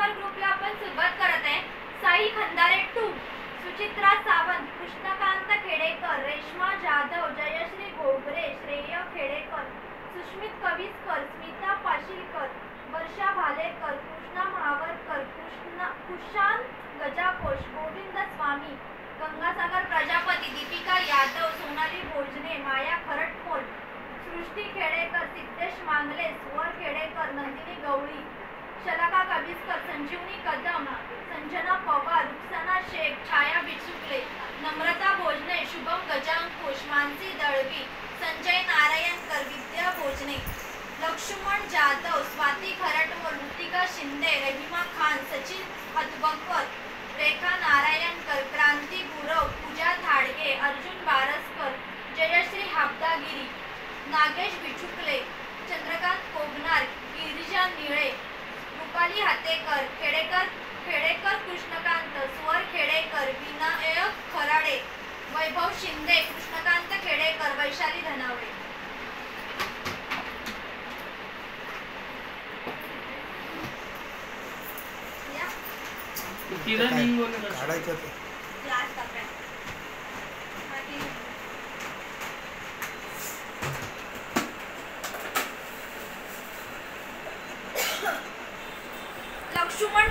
Number ग्रुपला आपण सुरुवात करत आहे. साई खंदारे 2, सुचित्रा सावंत, कृष्णकांत खेडेकर, रेश्मा जाधव, जयश्री गोगरे, श्रेय खेडेकर, सुष्मित कविस्कर, स्मिता पाशीलकर, वर्षा भालेकर, कृष्णा महावरकर, कुशांत गजाकोश, गोविंद स्वामी, गंगासागर प्रजापती, दीपिका यादव, सोनाली भोजने, माया खरटमोल, सृष्टी खेडेकर, सिद्धेश मांगले, स्वर खेडेकर, नंदिनी गवळी, शलाका कविस्कर, संजीवनी कदम, संजना पवार, रुखसाना शेख, छाया बिचुकले, नम्रता भोजने, शुभम गजांकुश, मानसी दळवी, संजय नारायणकर, विद्या भोजने, लक्ष्मण जाधव, स्वाती खरटमोल, ऋतिका शिंदे, रहिमा खान, सचिन हतबकर, रेखा नारायणकर, क्रांती गुरव, पूजा धाडगे, अर्जुन बारसकर, जयश्री हापदागिरी, नागेश बिचुकले, चंद्रकांत कोगनार, गिरिजा निळे, रुपाली हातेकर, खेडेकर कृष्णकांत, स्वर खेडेकर, विनायक खराडे, वैभव शिंदे, कृष्णकांत खेडेकर, वैशाली धनावडे. लक्ष्मण